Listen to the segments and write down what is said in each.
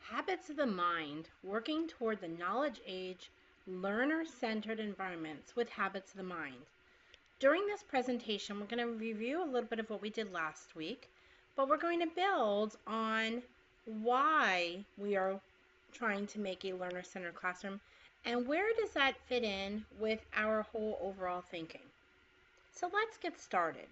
Habits of the mind, working toward the knowledge age, learner-centered environments with habits of the mind. During this presentation, we're going to review a little bit of what we did last week, but we're going to build on why we are trying to make a learner-centered classroom and where does that fit in with our whole overall thinking. So let's get started.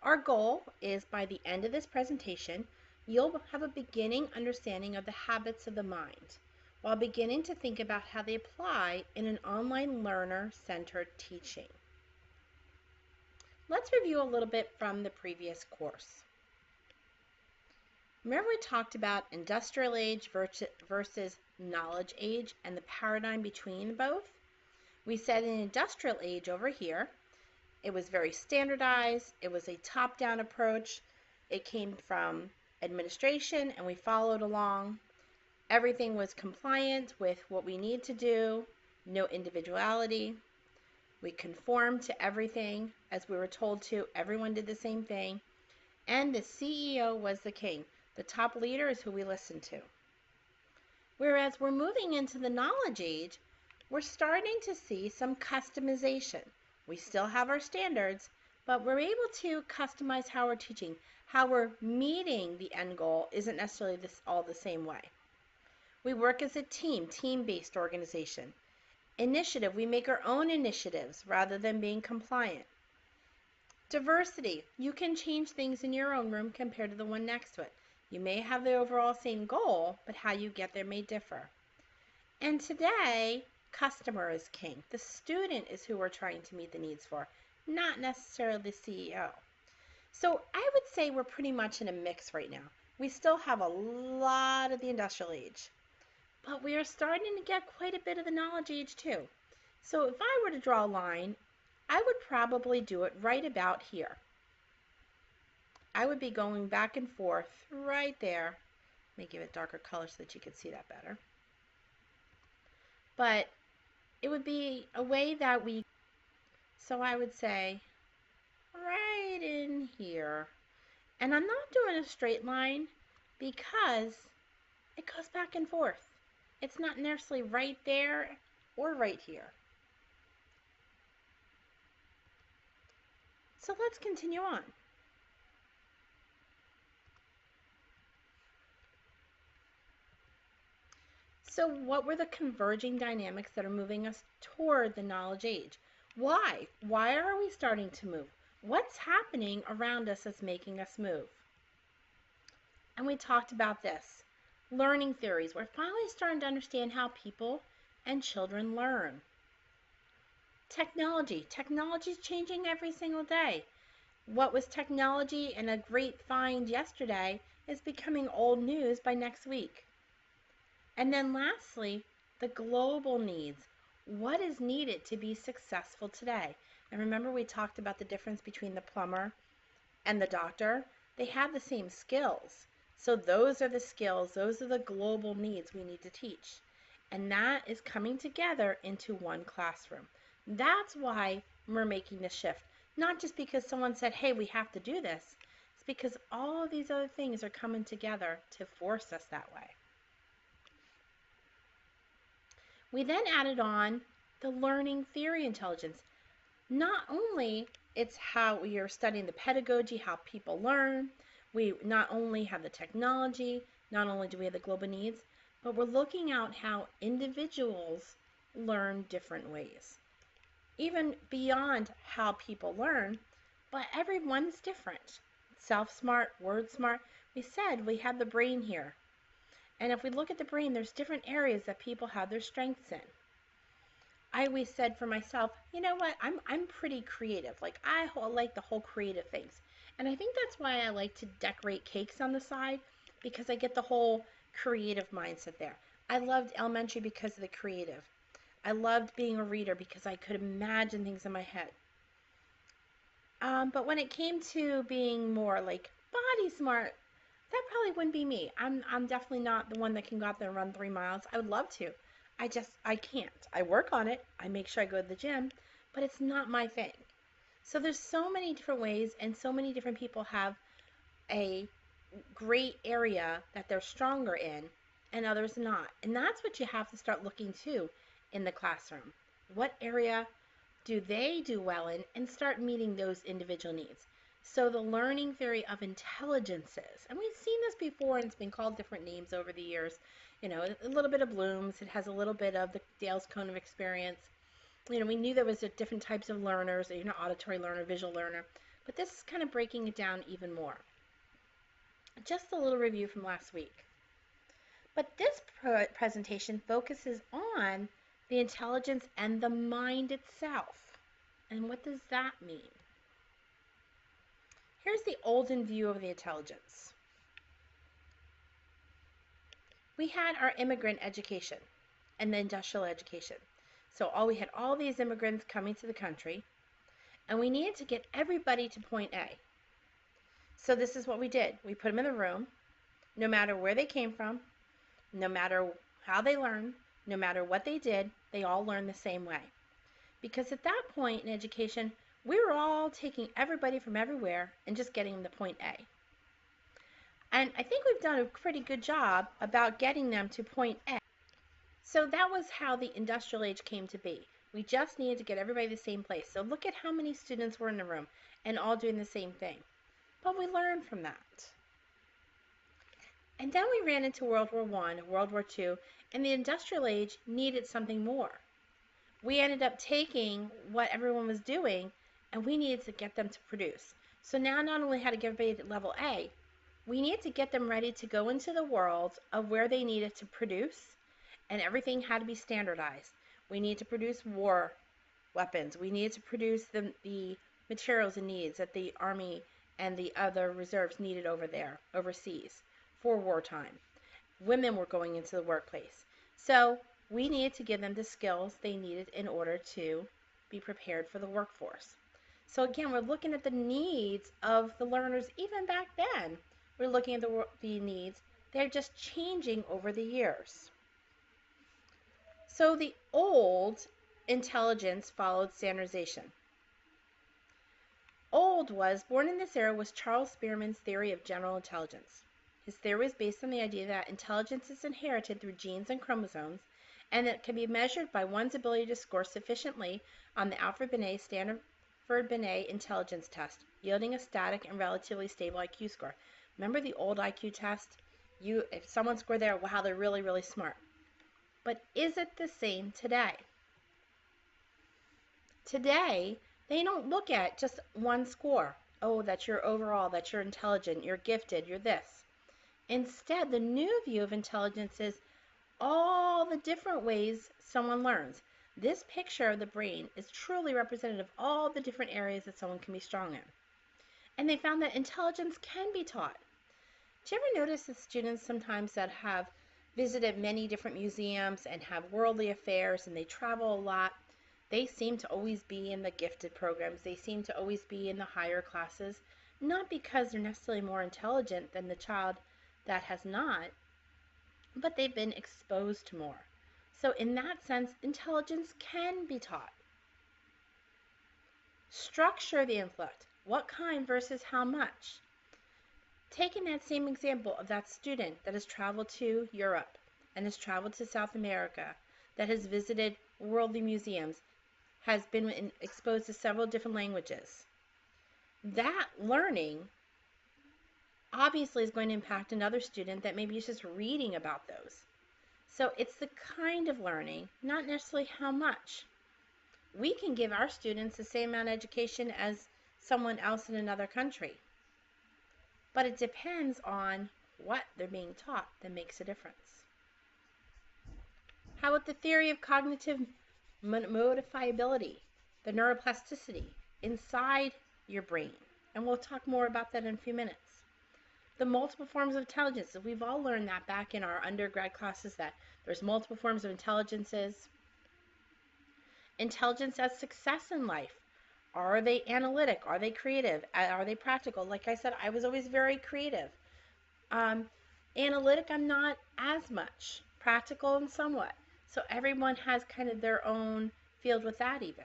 Our goal is by the end of this presentation, you'll have a beginning understanding of the habits of the mind, while beginning to think about how they apply in an online learner-centered teaching. Let's review a little bit from the previous course. Remember we talked about industrial age versus knowledge age and the paradigm between both? We said in industrial age over here, it was very standardized. It was a top-down approach. It came from administration and we followed along. Everything was compliant with what we need to do, no individuality. We conformed to everything as we were told to. Everyone did the same thing. And the CEO was the king. The top leader is who we listened to. Whereas we're moving into the knowledge age, we're starting to see some customization. We still have our standards, but we're able to customize how we're teaching. How we're meeting the end goal isn't necessarily all the same way. We work as a team, team-based organization. Initiative, we make our own initiatives rather than being compliant. Diversity, you can change things in your own room compared to the one next to it. You may have the overall same goal, but how you get there may differ. And today, customer is king. The student is who we're trying to meet the needs for, not necessarily the CEO. So I would say we're pretty much in a mix right now. We still have a lot of the industrial age, but we are starting to get quite a bit of the knowledge age too. So if I were to draw a line, I would probably do it right about here. I would be going back and forth right there. Let me give it darker color so that you can see that better. But it would be a way that so I would say right in here. And I'm not doing a straight line because it goes back and forth. It's not necessarily right there or right here. So let's continue on. So what were the converging dynamics that are moving us toward the knowledge age? Why? Why are we starting to move? What's happening around us that's making us move? And we talked about this. Learning theories. We're finally starting to understand how people and children learn. Technology. Technology is changing every single day. What was technology and a great find yesterday is becoming old news by next week. And then lastly, the global needs. What is needed to be successful today? And remember we talked about the difference between the plumber and the doctor? They have the same skills. So those are the skills, those are the global needs we need to teach. And that is coming together into one classroom. That's why we're making this shift. Not just because someone said, hey, we have to do this. It's because all of these other things are coming together to force us that way. We then added on the learning theory intelligence. Not only it's how we are studying the pedagogy, how people learn, we not only have the technology, not only do we have the global needs, but we're looking at how individuals learn different ways. Even beyond how people learn, but everyone's different. Self-smart, word-smart. We said we have the brain here. And if we look at the brain, there's different areas that people have their strengths in. I always said for myself, you know what, I'm pretty creative. Like I like the whole creative things. And I think that's why I like to decorate cakes on the side, because I get the whole creative mindset there. I loved elementary because of the creative. I loved being a reader because I could imagine things in my head. But when it came to being more like body smart, that probably wouldn't be me. I'm definitely not the one that can go out there and run 3 miles. I would love to. I can't. I work on it. I make sure I go to the gym, but it's not my thing. So there's so many different ways and so many different people have a great area that they're stronger in and others not. And that's what you have to start looking to in the classroom. What area do they do well in, and start meeting those individual needs. So the learning theory of intelligences, and we've seen this before and it's been called different names over the years. You know, a little bit of Bloom's, it has a little bit of the Dale's Cone of Experience. You know, we knew there was different types of learners, you know, auditory learner, visual learner, but this is kind of breaking it down even more. Just a little review from last week. But this presentation focuses on the intelligence and the mind itself. And what does that mean? Here's the olden view of the intelligence. We had our immigrant education and the industrial education. So we had all these immigrants coming to the country, and we needed to get everybody to point A. So this is what we did. We put them in the room, no matter where they came from, no matter how they learned, no matter what they did, they all learned the same way. Because at that point in education, we were all taking everybody from everywhere and just getting them to point A. And I think we've done a pretty good job about getting them to point A. So that was how the industrial age came to be. We just needed to get everybody to the same place. So look at how many students were in the room and all doing the same thing. But we learned from that. And then we ran into World War I, World War II, and the industrial age needed something more. We ended up taking what everyone was doing, and we needed to get them to produce. So now not only had to get everybody at level A, we needed to get them ready to go into the world of where they needed to produce, and everything had to be standardized. We needed to produce war weapons. We needed to produce the materials and needs that the Army and the other reserves needed over there, overseas, for wartime. Women were going into the workplace. So we needed to give them the skills they needed in order to be prepared for the workforce. So again, we're looking at the needs of the learners even back then. We're looking at the needs. They're just changing over the years. So the old intelligence followed standardization. Born in this era was Charles Spearman's theory of general intelligence. His theory was based on the idea that intelligence is inherited through genes and chromosomes, and that it can be measured by one's ability to score sufficiently on the Alfred-Binet Stanford-Binet intelligence test, yielding a static and relatively stable IQ score. Remember the old IQ test? If someone scored there, wow, they're really, really smart. But is it the same today? Today, they don't look at just one score. Oh, that's your overall, that's you're intelligent, you're gifted, you're this. Instead, the new view of intelligence is all the different ways someone learns. This picture of the brain is truly representative of all the different areas that someone can be strong in. And they found that intelligence can be taught. Do you ever notice that students sometimes that have visited many different museums and have worldly affairs and they travel a lot, they seem to always be in the gifted programs. They seem to always be in the higher classes, not because they're necessarily more intelligent than the child that has not, but they've been exposed to more. So in that sense, intelligence can be taught. Structure the intellect. What kind versus how much? Taking that same example of that student that has traveled to Europe and has traveled to South America, that has visited worldly museums, has been exposed to several different languages. That learning obviously is going to impact another student that maybe is just reading about those. So it's the kind of learning, not necessarily how much. We can give our students the same amount of education as someone else in another country. But it depends on what they're being taught that makes a difference. How about the theory of cognitive modifiability, the neuroplasticity inside your brain? And we'll talk more about that in a few minutes. The multiple forms of intelligence. We've all learned that back in our undergrad classes, that there's multiple forms of intelligences. Intelligence as success in life. Are they analytic? Are they creative? Are they practical? Like I said, I was always very creative. Analytic, I'm not as much. Practical and somewhat. So everyone has kind of their own field with that even.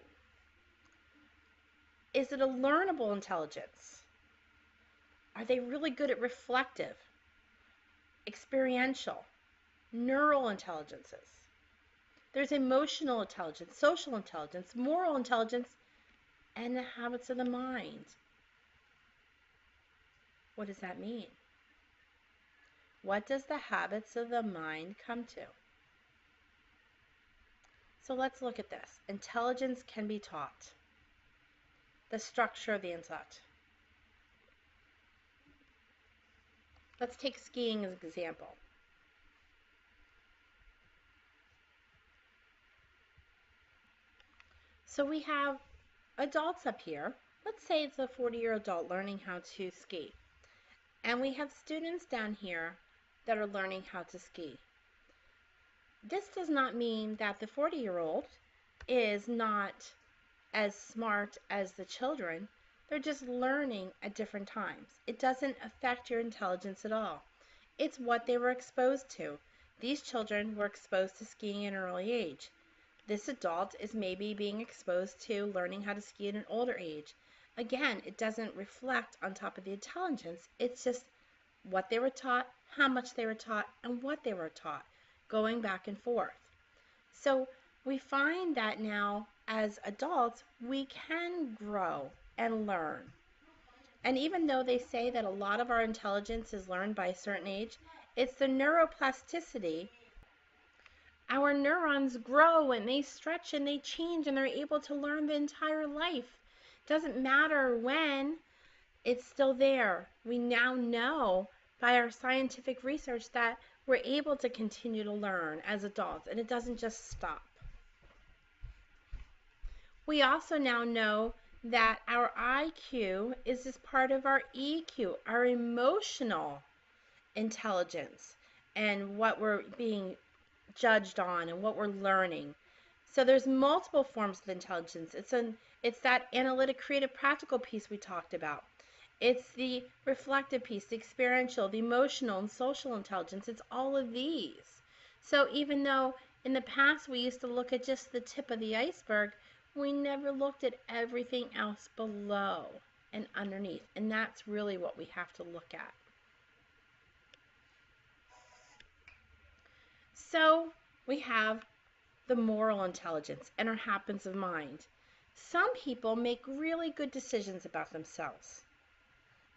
Is it a learnable intelligence? Are they really good at reflective, experiential, neural intelligences? There's emotional intelligence, social intelligence, moral intelligence, and the habits of the mind. What does that mean? What does the habits of the mind come to? So let's look at this. Intelligence can be taught. The structure of the intellect. Let's take skiing as an example. So we have adults up here. Let's say it's a 40-year adult learning how to ski. And we have students down here that are learning how to ski. This does not mean that the 40-year-old is not as smart as the children. They're just learning at different times. It doesn't affect your intelligence at all. It's what they were exposed to. These children were exposed to skiing at an early age. This adult is maybe being exposed to learning how to ski at an older age. Again, it doesn't reflect on top of the intelligence. It's just what they were taught, how much they were taught, and what they were taught, going back and forth. So we find that now as adults, we can grow and learn. And even though they say that a lot of our intelligence is learned by a certain age, it's the neuroplasticity. Our neurons grow and they stretch and they change and they're able to learn the entire life. Doesn't matter when, it's still there. We now know by our scientific research that we're able to continue to learn as adults and it doesn't just stop. We also now know that our IQ is just part of our EQ, our emotional intelligence, and what we're being judged on and what we're learning. So there's multiple forms of intelligence. It's that analytic, creative, practical piece we talked about. It's the reflective piece, the experiential, the emotional, and social intelligence. It's all of these. So even though in the past we used to look at just the tip of the iceberg, we never looked at everything else below and underneath. And that's really what we have to look at. So we have the moral intelligence and our habits of mind. Some people make really good decisions about themselves.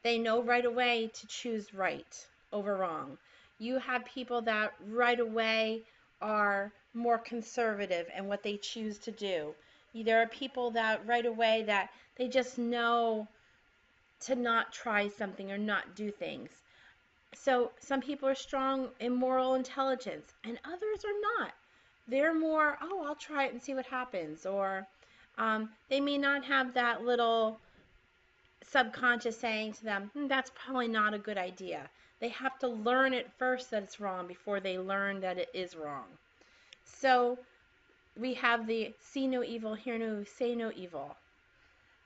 They know right away to choose right over wrong. You have people that right away are more conservative in what they choose to do. There are people that right away that they just know to not try something or not do things. So some people are strong in moral intelligence and others are not. They're more, oh, I'll try it and see what happens. Or they may not have that little subconscious saying to them, that's probably not a good idea. They have to learn it first that it's wrong before they learn that it is wrong. So we have the see no evil, hear no, say no evil.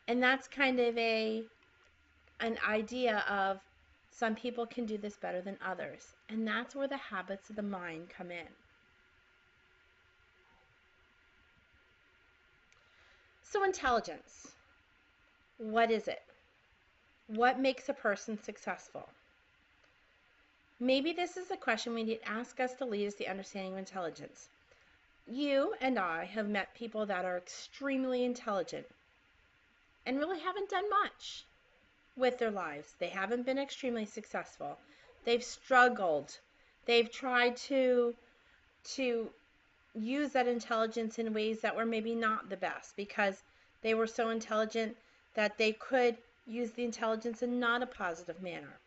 And that's kind of an idea of some people can do this better than others. And that's where the habits of the mind come in. So intelligence, what is it? What makes a person successful? Maybe this is a question we need to ask us to lead us to the understanding of intelligence. You and I have met people that are extremely intelligent and really haven't done much with their lives. They haven't been extremely successful. They've struggled. They've tried to use that intelligence in ways that were maybe not the best because they were so intelligent that they could use the intelligence in not a positive manner.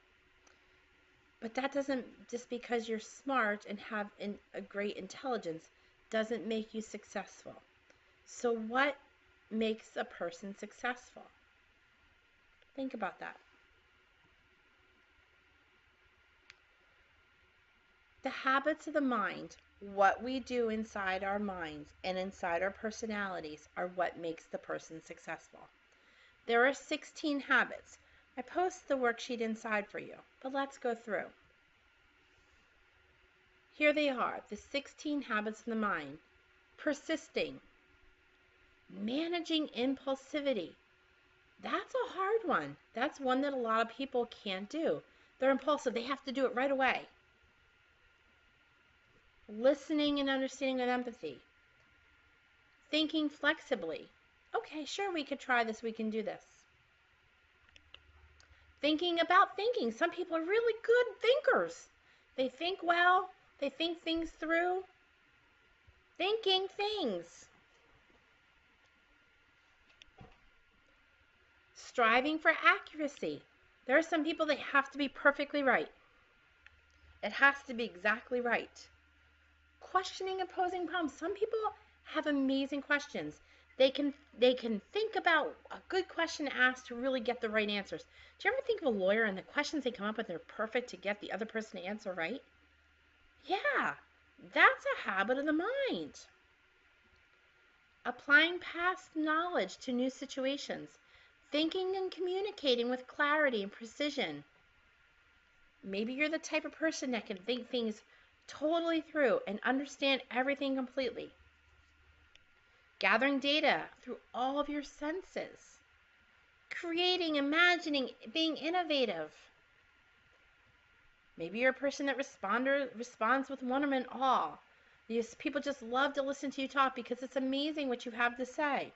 But that doesn't, just because you're smart and have a great intelligence, doesn't make you successful. So what makes a person successful? Think about that. The habits of the mind, what we do inside our minds and inside our personalities, are what makes the person successful. There are 16 habits. I post the worksheet inside for you, but let's go through. Here they are, the 16 habits of the mind. Persisting, managing impulsivity, That's a hard one. That's one that a lot of people can't do. They're impulsive. They have to do it right away. Listening and understanding with empathy. Thinking flexibly. Okay, sure, we could try this. We can do this. Thinking about thinking. Some people are really good thinkers. They think well. They think things through. Thinking things. Striving for accuracy. There are some people that have to be perfectly right. It has to be exactly right. Questioning and posing problems. Some people have amazing questions. They can think about a good question to ask to really get the right answers. Do you ever think of a lawyer and the questions they come up with are perfect to get the other person to answer right? Yeah, that's a habit of the mind. Applying past knowledge to new situations. Thinking and communicating with clarity and precision. Maybe you're the type of person that can think things totally through and understand everything completely. Gathering data through all of your senses. Creating, imagining, being innovative. Maybe you're a person that responds with wonderment, awe. People just love to listen to you talk because it's amazing what you have to say.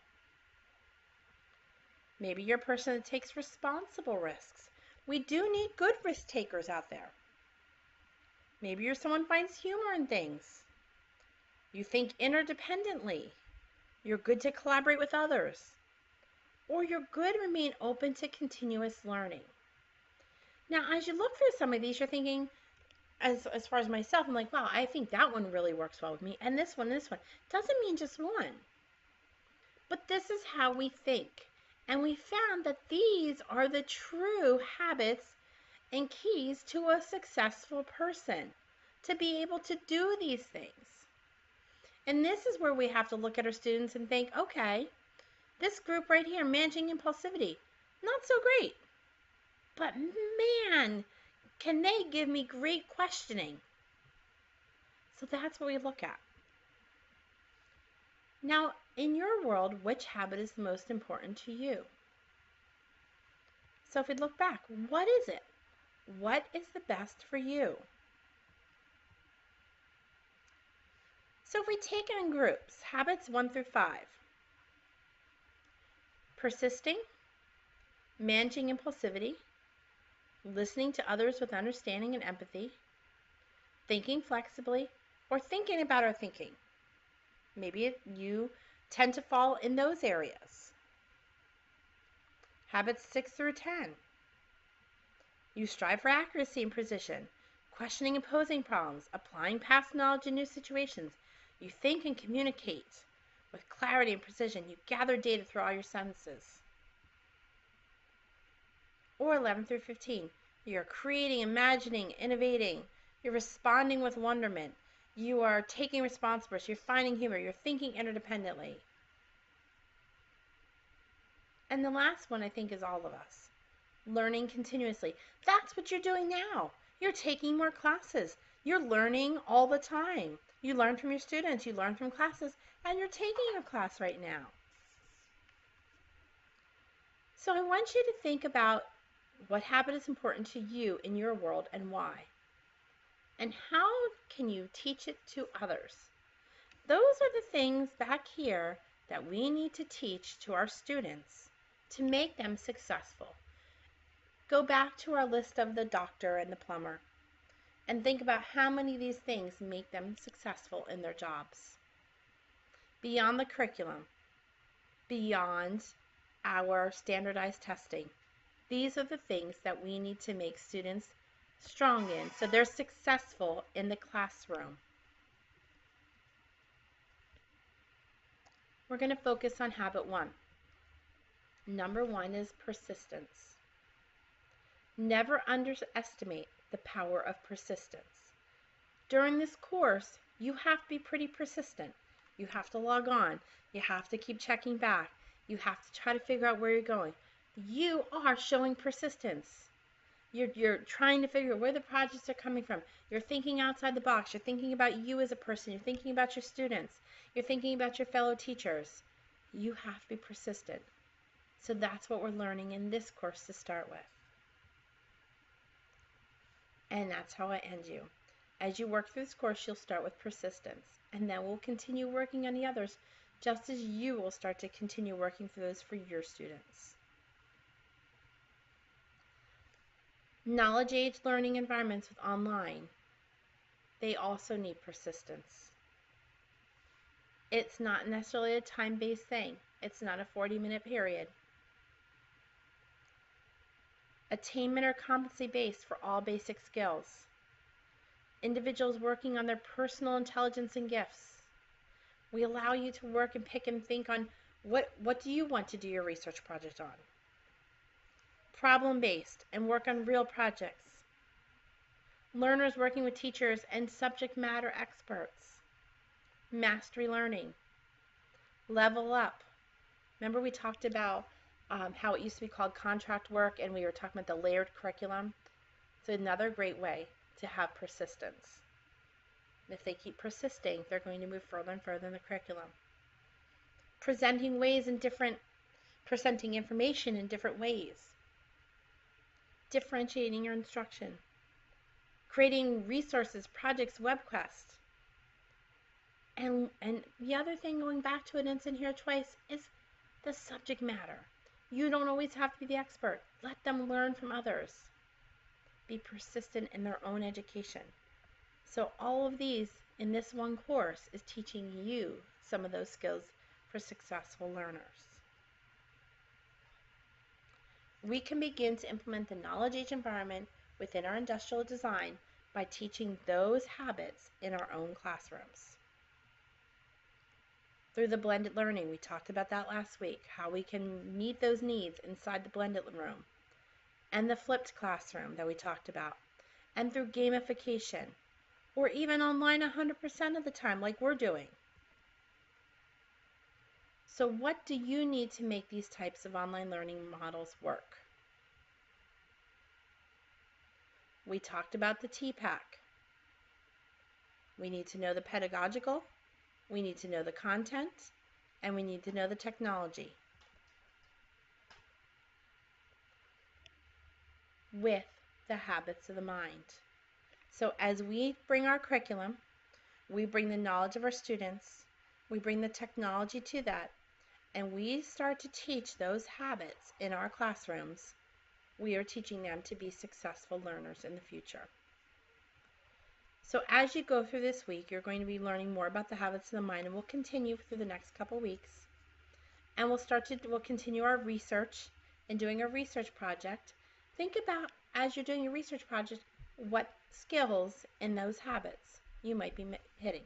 Maybe you're a person that takes responsible risks. We do need good risk takers out there. Maybe you're someone who finds humor in things. You think interdependently. You're good to collaborate with others. Or you're good to remain open to continuous learning. Now, as you look through some of these, you're thinking, as far as myself, I'm like, wow, I think that one really works well with me. And this one. Doesn't mean just one. But this is how we think. And we found that these are the true habits and keys to a successful person to be able to do these things. And this is where we have to look at our students and think, okay, this group right here, managing impulsivity, not so great. But man, can they give me great questioning? So that's what we look at. Now, in your world, which habit is the most important to you? So if we look back, what is it? What is the best for you? So if we take it in groups, habits 1 through 5. Persisting, managing impulsivity, listening to others with understanding and empathy, thinking flexibly, or thinking about our thinking. Maybe you tend to fall in those areas. Habits 6 through 10. You strive for accuracy and precision, questioning and posing problems, applying past knowledge in new situations. You think and communicate with clarity and precision. You gather data through all your senses. Or 11 through 15. You're creating, imagining, innovating. You're responding with wonderment. You are taking responsibility. You're finding humor. You're thinking interdependently. And the last one, I think, is all of us. Learning continuously. That's what you're doing now. You're taking more classes. You're learning all the time. You learn from your students. You learn from classes. And you're taking a class right now. So I want you to think about what habit is important to you in your world and why. And how can you teach it to others? Those are the things back here that we need to teach to our students to make them successful. Go back to our list of the doctor and the plumber and think about how many of these things make them successful in their jobs. Beyond the curriculum, beyond our standardized testing, these are the things that we need to make students strong in so they're successful in the classroom. We're going to focus on habit 1. Number 1 is persistence. Never underestimate the power of persistence. During this course, you have to be pretty persistent. You have to log on. You have to keep checking back. You have to try to figure out where you're going. You are showing persistence. You're trying to figure out where the projects are coming from. You're thinking outside the box. You're thinking about you as a person. You're thinking about your students. You're thinking about your fellow teachers. You have to be persistent. So that's what we're learning in this course to start with. And that's how I end you. As you work through this course, you'll start with persistence, and then we'll continue working on the others, just as you will start to continue working through those for your students. Knowledge age learning environments with online, they also need persistence. It's not necessarily a time-based thing. It's not a 40-minute period. Attainment or competency-based for all basic skills. Individuals working on their personal intelligence and gifts. We allow you to work and pick and think on what do you want to do your research project on. Problem-based and work on real projects. Learners working with teachers and subject matter experts. Mastery learning. Level up. Remember we talked about how it used to be called contract work, and we were talking about the layered curriculum. It's another great way to have persistence. And if they keep persisting, they're going to move further and further in the curriculum. Presenting information in different ways. Differentiating your instruction. Creating resources, projects, webquests. And the other thing, going back to it, and it's in here twice, is the subject matter. You don't always have to be the expert. Let them learn from others. Be persistent in their own education. So all of these in this one course is teaching you some of those skills for successful learners. We can begin to implement the knowledge age environment within our industrial design by teaching those habits in our own classrooms. Through the blended learning, we talked about that last week, how we can meet those needs inside the blended room, and the flipped classroom that we talked about, and through gamification, or even online 100% of the time like we're doing. So what do you need to make these types of online learning models work? We talked about the TPACK. We need to know the pedagogical, we need to know the content, and we need to know the technology. With the habits of the mind. So as we bring our curriculum, we bring the knowledge of our students, we bring the technology to that, and we start to teach those habits in our classrooms, we are teaching them to be successful learners in the future. So as you go through this week, you're going to be learning more about the habits of the mind, and we'll continue through the next couple weeks. And we'll continue our research and doing a research project. Think about, as you're doing your research project, what skills in those habits you might be hitting.